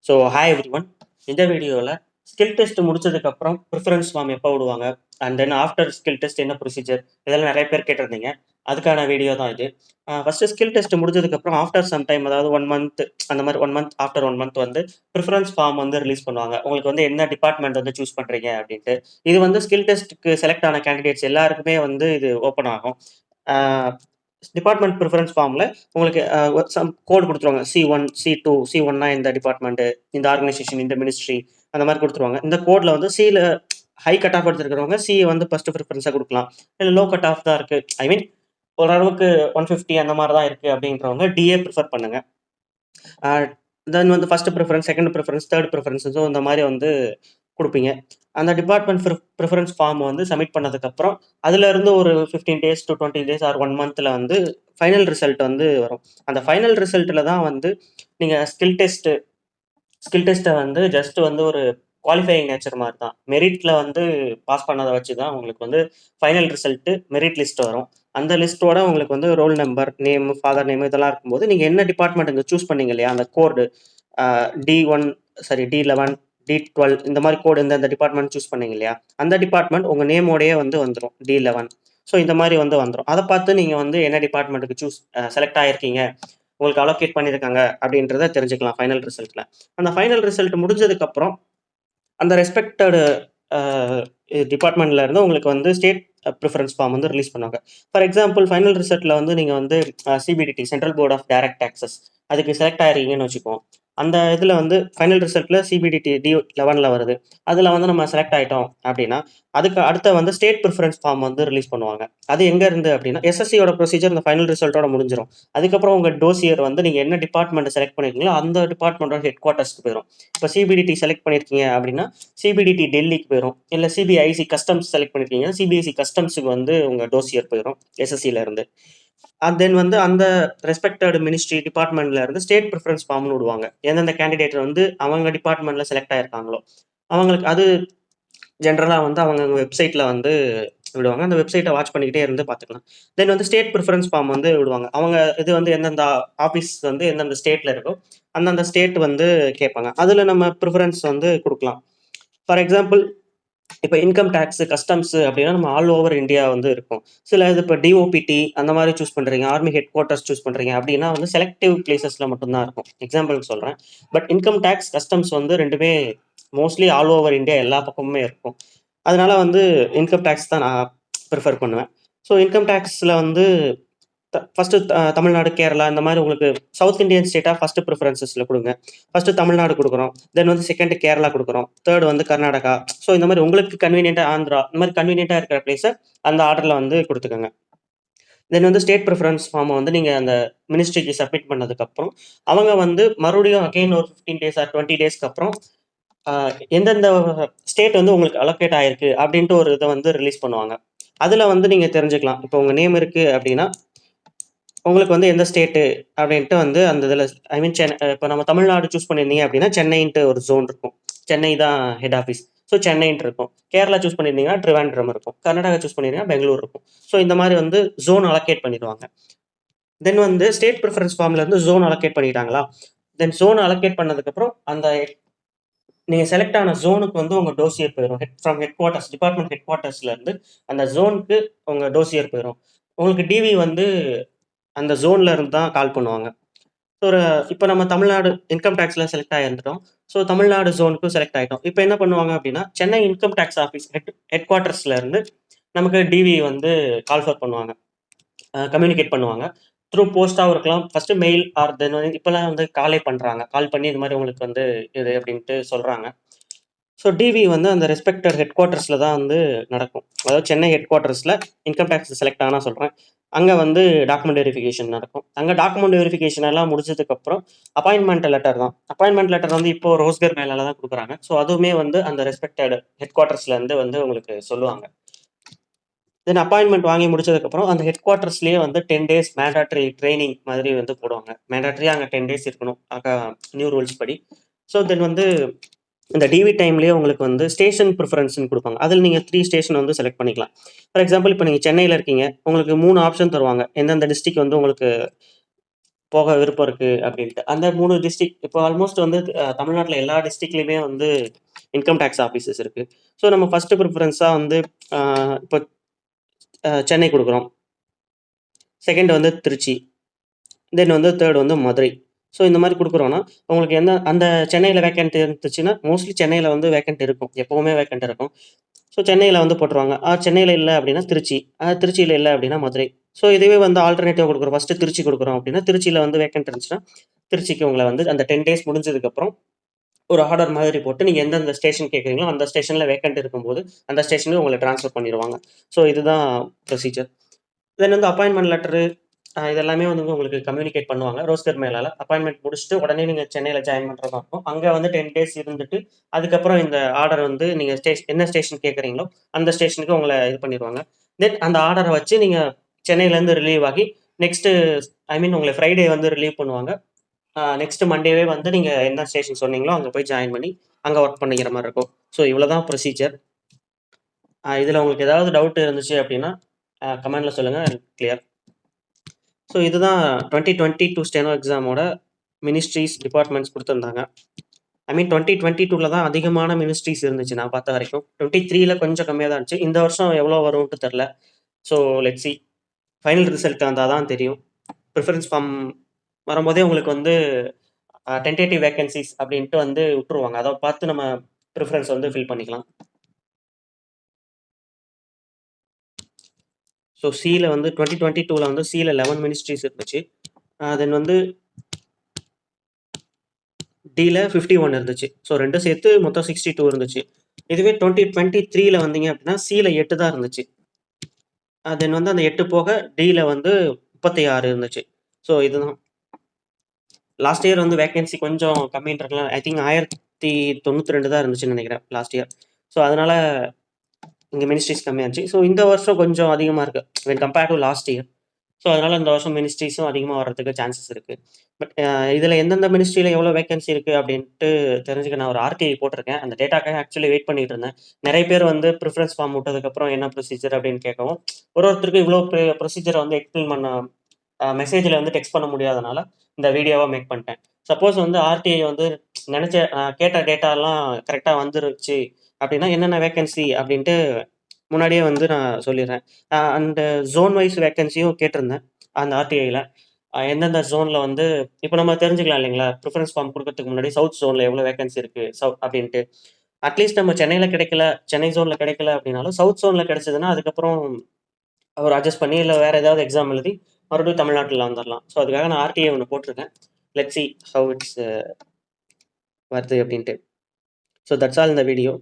So hi every one. இந்த வீடியோவில் skill test முடிச்சதுக்கப்புறம் ப்ரிஃபரன்ஸ் ஃபார்ம் எப்போ விடுவாங்க, and then after skill test என்ன ப்ரொசீஜர், இதெல்லாம் நிறைய பேர் கேட்டிருந்தீங்க. அதுக்கான வீடியோ தான் இது. ஃபஸ்ட்டு ஸ்கில் டெஸ்ட் முடிஞ்சதுக்கப்புறம் ஆஃப்டர் சம் டைம், அதாவது 1 மந்த், அந்த மாதிரி 1 மந்த் ஆஃப்டர் 1 மந்த் வந்து ப்ரிஃபரன்ஸ் ஃபார்ம் வந்து ரிலீஸ் பண்ணுவாங்க. உங்களுக்கு வந்து என்ன டிபார்ட்மெண்ட் வந்து சூஸ் பண்ணுறீங்க அப்படின்ட்டு. இது வந்து ஸ்கில் டெஸ்ட்டுக்கு செலக்ட் ஆன கேண்டிடேட்ஸ் எல்லாருக்குமே வந்து இது ஓப்பன் ஆகும். டிபார்ட்மெண்ட் ப்ரிஃபரன்ஸ் ஃபார்மில் உங்களுக்கு சம் கோட் கொடுத்துருவாங்க. C1, C2, C1னா இந்த டிபார்ட்மெண்ட்டு, இந்த ஆர்கனைசேஷன், இந்த மினிஸ்ட்ரி, அந்த மாதிரி கொடுத்துருவாங்க. இந்த கோடில் வந்து சியில் ஹை கட் ஆஃப் எடுத்துருக்கிறவங்க சி வந்து ஃபர்ஸ்ட் ப்ரிஃபரன்ஸாக கொடுக்கலாம். இல்லை லோ கட் ஆஃப் தான் இருக்குது, ஐ மீன் ஓரளவுக்கு 150 அந்த மாதிரி தான் இருக்குது அப்படின்றவங்க டிஏ ப்ரிஃபர் பண்ணுங்க. தென் வந்து first preference, second preference, third preference, so இந்த மாதிரி வந்து கொடுப்பீங்க. அந்த டிபார்ட்மெண்ட் ப்ரிஃபரன்ஸ் ஃபார்ம் வந்து சப்மிட் பண்ணதுக்கப்புறம் அதுலேருந்து ஒரு 15 days to 20 days ஆர் 1 monthல வந்து ஃபைனல் ரிசல்ட் வந்து வரும். அந்த ஃபைனல் ரிசல்ட்டில் தான் வந்து நீங்கள் ஸ்கில் டெஸ்ட்டை வந்து ஜஸ்ட் வந்து ஒரு குவாலிஃபையிங் நேச்சர் மாதிரி தான். மெரிட்டில் வந்து பாஸ் பண்ணதை வச்சு தான் உங்களுக்கு வந்து ஃபைனல் ரிசல்ட்டு மெரிட் லிஸ்ட் வரும். அந்த லிஸ்ட்டோட உங்களுக்கு வந்து roll number, name, father name இதெல்லாம் இருக்கும்போது நீங்கள் என்ன டிபார்ட்மெண்ட் இங்கே சூஸ் பண்ணீங்க இல்லையா, அந்த கோடு D1, D11, D12 இந்த மாதிரி கோடு இந்த டிபார்ட்மெண்ட் சூஸ் பண்ணீங்க இல்லையா, அந்த டிபார்ட்மெண்ட் உங்கள் நேமோடையே வந்து வந்துடும், D11. ஸோ இந்த மாதிரி வந்து வந்துடும். அதை பார்த்து நீங்கள் வந்து என்ன டிபார்ட்மெண்ட்டுக்கு செலக்ட் ஆகிருக்கீங்க, உங்களுக்கு அலோகேட் பண்ணியிருக்காங்க அப்படின்றத தெரிஞ்சுக்கலாம் ஃபைனல் ரிசல்ட்டில். அந்த ஃபைனல் ரிசல்ட் முடிஞ்சதுக்கப்புறம் அந்த ரெஸ்பெக்டடு டிபார்ட்மெண்ட்ல இருந்து உங்களுக்கு வந்து ஸ்டேட் ப்ரிஃபரன்ஸ் ஃபார்ம் வந்து ரிலீஸ் பண்ணுவாங்க. ஃபார் எக்ஸாம்பிள் ஃபைனல் ரிசல்ட்டில் வந்து நீங்கள் வந்து CBDT, central board of direct taxes, அதுக்கு செலக்ட் ஆகிறீங்கன்னு வச்சுப்போம். அந்த இதில் வந்து ஃபைனல் ரிசல்ட்டில் CBDT D11 வருது. அதில் வந்து நம்ம செலக்ட் ஆகிட்டோம் அப்படின்னா அதுக்கு அடுத்த வந்து ஸ்டேட் ப்ரிஃபரன்ஸ் ஃபார்ம் வந்து ரிலீஸ் பண்ணுவாங்க. அது எங்கே இருந்து அப்படின்னா SSCயோட ப்ரொசீஜர் இந்த ஃபைனல் ரிசல்ட்டோட முடிஞ்சிடும். அதுக்கப்புறம் உங்கள் டோசியர் வந்து நீங்கள் என்ன டிபார்ட்மெண்ட் செலக்ட் பண்ணியிருக்கீங்களோ அந்த டிபார்ட்மெண்ட்டோட ஹெட் குவார்ட்டர்ஸ்க்கு போயிடும். இப்போ CBDT செலக்ட் பண்ணியிருக்கீங்க அப்படின்னா CBDT டெல்லிக்கு போயிடும். இல்லை CBIC கஸ்டம்ஸ் செலக்ட் பண்ணியிருக்கீங்கன்னா CBIC கஸ்டம்ஸுக்கு வந்து உங்கள் டோசியர் போயிடும் SSCல இருந்து. அண்ட் தென் வந்து அந்த ரெஸ்பெக்டட் மினிஸ்ட்ரி டிபார்ட்மெண்ட்ல இருந்து ஸ்டேட் ப்ரிஃபரன்ஸ் ஃபார்ம்னு விடுவாங்க. எந்தெந்த கேண்டிடேட் வந்து அவங்க டிபார்ட்மெண்ட்ல செலக்ட் ஆயிருக்காங்களோ அவங்களுக்கு. அது ஜென்ரலாக வந்து அவங்க வெப்சைட்ல வந்து விடுவாங்க. அந்த வெப்சைட்டை வாட்ச் பண்ணிக்கிட்டே இருந்து பார்த்துக்கலாம். தென் வந்து ஸ்டேட் ப்ரிஃபரன்ஸ் ஃபார்ம் வந்து விடுவாங்க. அவங்க இது வந்து எந்தெந்த ஆஃபீஸ் வந்து எந்தெந்த ஸ்டேட்ல இருக்கோ அந்தந்த ஸ்டேட் வந்து கேட்பாங்க. அதில் நம்ம ப்ரிஃபரன்ஸ் வந்து கொடுக்கலாம். ஃபார் எக்ஸாம்பிள் இப்போ இன்கம் டேக்ஸ், கஸ்டம்ஸ் அப்படின்னா நம்ம ஆல் ஓவர் இந்தியா வந்து இருக்கும். சில இது இப்போ DOPT அந்த மாதிரி சூஸ் பண்ணுறீங்க, ஆர்மி ஹெட் குவார்ட்டர்ஸ் சூஸ் பண்ணுறீங்க அப்படின்னா வந்து செலக்டிவ் பிளேசஸில் மட்டும்தான் இருக்கும். எக்ஸாம்பிளுக்கு சொல்கிறேன். பட் இன்கம் டேக்ஸ், கஸ்டம்ஸ் வந்து ரெண்டுமே மோஸ்ட்லி ஆல் ஓவர் இந்தியா எல்லா பக்கமுமே இருக்கும். அதனால வந்து இன்கம் டேக்ஸ் தான் நான் ப்ரிஃபர் பண்ணுவேன். ஸோ இன்கம் டேக்ஸில் வந்து ஃபர்ஸ்ட் தமிழ்நாடு, கேரளா இந்த மாதிரி உங்களுக்கு சவுத் இந்தியன் ஸ்டேட்டா ஃபர்ஸ்ட் ப்ரிஃபரன்சஸ்ல கொடுங்க. ஃபர்ஸ்ட் தமிழ்நாடு கொடுக்குறோம், தென் வந்து செகண்ட் கேரளா கொடுக்குறோம், தேர்ட் வந்து கர்நாடகா. ஸோ இந்த மாதிரி உங்களுக்கு கன்வீனியன்ட்டா ஆந்திரா, இந்த மாதிரி கன்வீனியன்ட்டா இருக்கிற பிளேஸை அந்த ஆர்டர்ல வந்து கொடுத்துக்கோங்க. தென் வந்து ஸ்டேட் ப்ரிஃபரன்ஸ் ஃபார்மை வந்து நீங்கள் அந்த மினிஸ்ட்ரிக்கு சப்மிட் பண்ணதுக்கப்புறம் அவங்க வந்து மறுபடியும் அகைன் ஒரு 15 days ஆர் 20 daysக்கு அப்புறம் எந்தெந்த ஸ்டேட் வந்து உங்களுக்கு அலோகேட் ஆயிருக்கு அப்படின்ட்டு ஒரு இதை வந்து ரிலீஸ் பண்ணுவாங்க. அதில் வந்து நீங்கள் தெரிஞ்சுக்கலாம். இப்போ உங்கள் நேம் இருக்குது அப்படின்னா உங்களுக்கு வந்து எந்த ஸ்டேட்டு அப்படின்ட்டு வந்து அந்த இதில், ஐ மீன் இப்போ நம்ம தமிழ்நாடு சூஸ் பண்ணியிருந்தீங்க அப்படின்னா சென்னைன்ட்டு ஒரு ஜோன் இருக்கும். சென்னை தான் ஹெட் ஆஃபீஸ். ஸோ சென்னைன்ட்டு இருக்கும். கேரளா சூஸ் பண்ணியிருந்தீங்கன்னா ட்ரிவாண்ட்ரம் இருக்கும். கர்நாடகா சூஸ் பண்ணியிருந்தீங்கன்னா பெங்களூர் இருக்கும். ஸோ இந்த மாதிரி வந்து ஜோன் அலோகேட் பண்ணிடுவாங்க. தென் வந்து ஸ்டேட் ப்ரிஃபரன்ஸ் ஃபார்ம்ல இருந்து ஜோன் அலோகேட் பண்ணிட்டாங்களா, தென் ஜோன் அலோகேட் பண்ணதுக்கப்புறம் அந்த நீங்கள் செலக்ட் ஆன ஜோனுக்கு வந்து உங்கள் டோசியர் போயிடும். ஃப்ரம் ஹெட் குவார்ட்டர்ஸ், டிபார்ட்மெண்ட் ஹெட் குவார்ட்டர்ஸ்ல இருந்து அந்த ஜோனுக்கு உங்கள் டோசியர் போயிடும். உங்களுக்கு டிவி வந்து அந்த ஜோன்ல இருந்து தான் கால் பண்ணுவாங்க. ஒரு இப்போ நம்ம தமிழ்நாடு இன்கம் டேக்ஸ்ல செலக்ட் ஆகிருந்துட்டோம். ஸோ தமிழ்நாடு ஜோனுக்கு செலக்ட் ஆகிட்டோம். இப்போ என்ன பண்ணுவாங்க அப்படின்னா சென்னை இன்கம் டேக்ஸ் ஆஃபீஸ் ஹெட் குவார்ட்டர்ஸ்ல இருந்து நமக்கு டிவி வந்து கால் ஃபர் பண்ணுவாங்க, கம்யூனிகேட் பண்ணுவாங்க. த்ரூ போஸ்ட்டாகவும் இருக்கலாம், ஃபர்ஸ்ட் மெயில் ஆர் தென் வந்து இப்போலாம் வந்து காலே பண்ணுறாங்க. கால் பண்ணி இது மாதிரி உங்களுக்கு வந்து இது அப்படின்ட்டு சொல்கிறாங்க. ஸோ டிவி வந்து அந்த ரெஸ்பெக்டட் ஹெட் குவார்ட்டர்ஸில் தான் வந்து நடக்கும். அதாவது சென்னை ஹெட் குவார்ட்டர்ஸில் இன்கம் டேக்ஸ் செலக்ட் ஆனால் சொல்கிறேன், அங்கே வந்து டாக்குமெண்ட் வெரிஃபிகேஷன் நடக்கும். அங்கே டாக்குமெண்ட் வெரிஃபிகேஷன் எல்லாம் முடிச்சதுக்கப்புறம் அப்பாயின்மெண்ட் லெட்டர் தான். அப்பாயின்மெண்ட் லெட்டர் வந்து இப்போ ரோஸ்கர் மேலே தான் கொடுக்குறாங்க. ஸோ அதுவுமே வந்து அந்த ரெஸ்பெக்டட் ஹெட் குவார்ட்டர்ஸ்லேருந்து வந்து உங்களுக்கு சொல்லுவாங்க. தென் அப்பாயின்மெண்ட் வாங்கி முடிச்சதுக்கப்புறம் அந்த ஹெட் குவார்ட்டர்ஸ்லேயே வந்து 10 days மேண்டாட்ரி ட்ரைனிங் மாதிரி வந்து போடுவாங்க. மேண்டாட்ரியாக அங்கே 10 days இருக்கணும் நியூ ரூல்ஸ் படி. ஸோ தென் வந்து இந்த டிவி டைம்லேயே உங்களுக்கு வந்து ஸ்டேஷன் ப்ரிஃபரன்ஸ்னு கொடுப்பாங்க. அதில் நீங்கள் 3 ஸ்டேஷன் வந்து செலக்ட் பண்ணிக்கலாம். ஃபார் எக்ஸாம்பிள் இப்போ நீங்கள் சென்னையில் இருக்கீங்க, உங்களுக்கு 3 ஆப்ஷன் தருவாங்க. எந்தெந்த டிஸ்ட்ரிக்ட் வந்து உங்களுக்கு போக விருப்பம் இருக்கு அப்படின்ட்டு. அந்த 3 டிஸ்ட்ரிக்ட் இப்போ ஆல்மோஸ்ட் வந்து தமிழ்நாட்டுல எல்லா டிஸ்ட்ரிக்ட்லயுமே வந்து இன்கம் டாக்ஸ் ஆஃபீஸஸ் இருக்கு. ஸோ நம்ம ஃபர்ஸ்ட் ப்ரிஃபரன்ஸா வந்து இப்போ சென்னை குடுக்குறோம். செகண்ட் வந்து திருச்சி. தென் வந்து தேர்ட் வந்து மதுரை. ஸோ இந்த மாரி குடுக்குறோம்னா, உங்களுக்கு அந்த சென்னையில வேக்கன்ட் இருந்துச்சுன்னா, மோஸ்ட்லி சென்னையில வந்து வேக்கன்ட் இருக்கும். எப்பவுமே வேக்கன்ட் இருக்கும். ஸோ சென்னையில வந்து போட்டுருவாங்க. சென்னையில இல்ல அப்படின்னா திருச்சி. திருச்சியில இல்ல அப்படின்னா மதுரை. ஸோ இதுவே வந்து ஆல்டர்னேட்டிவா குடுக்குறோம். ஃபர்ஸ்ட்டு திருச்சி குடுக்குறோம் அப்படின்னா, திருச்சியில வந்து வேக்கன்ட் இருந்துச்சுன்னா, திருச்சிக்கு உங்கள வந்து அந்த 10 டேஸ் முடிஞ்சதுக்கப்புறம் ஒரு ஆர்டர் மாதிரி போட்டு, நீங்க எந்தெந்த ஸ்டேஷன் கேட்குறீங்களோ, அந்த ஸ்டேஷன்ல வேக்கன்ட் இருக்கும்போது, அந்த ஸ்டேஷனுக்கு உங்கள ட்ரான்ஸ்ஃபர் பண்ணிருவாங்க. ஸோ இதுதான் ப்ரொசீஜர். தென் வந்து அப்பாயின்ட்மென்ட் லெட்டரு இது எல்லாமே வந்து உங்களுக்கு கம்யூனிகேட் பண்ணுவாங்க. ரோஸ்டர் மேலால. அப்பாயின்ட்மென்ட் முடிச்சுட்டு உடனே நீங்க சென்னையில ஜாயின் பண்ற மாரி இருக்கும். அங்க வந்து 10 டேஸ் இருந்துட்டு, அதுக்கப்புறம் இந்த ஆர்டர் வந்து நீங்க என்ன ஸ்டேஷன் கேட்குறீங்களோ, அந்த ஸ்டேஷனுக்கு உங்கள இது பண்ணிருவாங்க. தென் அந்த ஆர்டர வச்சு நீங்க சென்னையிலேருந்து ரிலீவ் ஆகி, நெக்ஸ்ட்டு ஐ மீன் உங்கள ஃப்ரைடே வந்து ரிலீவ் பண்ணுவாங்க. நெக்ஸ்ட் மண்டேவே வந்து நீங்க எந்த ஸ்டேஷன் சொன்னீங்களோ, அங்க போய் ஜாயின் பண்ணி, அங்க ஒர்க் பண்ணிக்கிற மாரி இருக்கும். ஸோ இவ்வளோதான் ப்ரொசீஜர். இதுல உங்களுக்கு ஏதாவது டவுட் இருந்துச்சு அப்டின்னா, கமெண்ட்ல சொல்லுங்க. கிளியர். ஸோ இதுதான் 2022 ஸ்டெனோ எக்ஸாமோட மினிஸ்ட்ரீஸ், டிபார்ட்மெண்ட்ஸ் குடுத்திருந்தாங்க. ஐ மீன் 2022ல தான் அதிகமான மினிஸ்ட்ரீஸ் இருந்துச்சு நான் பார்த்த வரைக்கும். 23ல கொஞ்சம் கம்மியா தான் இருந்துச்சு. இந்த வருஷம் எவ்வளோ வரும்ன்ட்டு தெர்ல. So let's see. Final result வந்தா தான் தெரியும். ப்ரிஃபரன்ஸ் ஃபார்ம் வரும்போதே உங்களுக்கு வந்து டென்டேட்டிவ் வேக்கன்ஸீஸ் அப்படின்ட்டு வந்து விட்டுருவாங்க. அத பார்த்து நம்ம ப்ரிஃபரன்ஸ் வந்து ஃபில் பண்ணிக்கலாம். ஸோ சில வந்து 2022ல வந்து சில 11 மினிஸ்ட்ரீஸ் இருந்துச்சு. தென் வந்து டில 51 இருந்துச்சு. ஸோ 2ம் சேர்த்து மொத்தம் 62 இருந்துச்சு. இதுவே 2023ல வந்தீங்க அப்படின்னா, சில 8 தான் இருந்துச்சு. தென் வந்து அந்த 8 போக டில வந்து 36 இருந்துச்சு. ஸோ இதுதான். லாஸ்ட் இயர் வந்து வேக்கன்சி கொஞ்சம் கம்மின்றதுனால ஐ திங்க் 1092 தான் இருந்துச்சுன்னு நெனைக்கிறேன் லாஸ்ட் இயர். ஸோ அதனால இங்க மினிஸ்ட்ரீஸ் கம்மியா இருந்துச்சு. ஸோ இந்த வருஷம் கொஞ்சம் அதிகமா இருக்கு. When compared to last year. So அதனால இந்த வருஷம் மினிஸ்ட்ரீஸும் அதிகமா வர்றதுக்கு சான்சஸ் இருக்கு. பட் இதுல எந்தெந்த மினிஸ்ட்ரியில எவ்வளோ வேக்கன்சி இருக்கு அப்படின்ட்டு தெரிஞ்சுக்க நான் ஒரு ஆர்டிஐ போட்டிருக்கேன். அந்த டேட்டாக்காக ஆக்சுவலி வெயிட் பண்ணிட்டு இருந்தேன். நெறைய பேர் வந்து ப்ரிஃபரன்ஸ் ஃபார்ம் விட்டதுக்கப்புறம் என்ன ப்ரொசீஜர் அப்படின்னு கேட்கவும், ஒருத்தருக்கும் இவ்வளோ ப்ரொசீஜர வந்து எக்ஸ்பிளைன் பண்ண மெசேஜ்ல வந்து டெக்ஸ்ட் பண்ண முடியாதனால, இந்த வீடியோவா மேக் பண்ணிட்டேன். சப்போஸ் வந்து ஆர்டிஐ வந்து நெனச்ச கேட்ட டேட்டாலாம் கரெக்ட்டா வந்துருச்சு அப்படின்னா, என்னென்ன வேக்கன்சி அப்படின்ட்டு முன்னாடியே வந்து நான் சொல்லிர்றேன். அண்ட் ஜோன் வைஸ் வேக்கன்சியும் கேட்டிருந்தேன். அந்த ஆர்டிஐல. எந்தெந்த ஜோன்ல வந்து இப்ப நம்ம தெரிஞ்சுக்கலாம் இல்லைங்களா? ப்ரிஃபரன்ஸ் ஃபார்ம் குடுக்கறதுக்கு முன்னாடி சவுத் ஜோன்ல எவ்வளோ வேக்கன்சி இருக்கு அப்படின்ட்டு. அட்லீஸ்ட் நம்ம சென்னையில கிடைக்கல, சென்னை ஜோன்ல கிடைக்கல அப்படின்னாலும், சவுத் ஜோன்ல கிடைச்சதுன்னா, அதுக்கப்புறம் ஒரு அட்ஜஸ்ட் பண்ணி, இல்ல வேற ஏதாவது எக்ஸாம் எழுதி, மறுபடியும் தமிழ்நாட்டுல வந்துரலாம். ஸோ அதுக்காக நான் ஆர்டிஐ ஒண்ணு போட்டிருக்கேன். லெட்ஸ் சி ஹவ் இட்ஸ் வருது அப்படின்ட்டு. ஸோ தட்ஸ் ஆல் இந்த வீடியோ.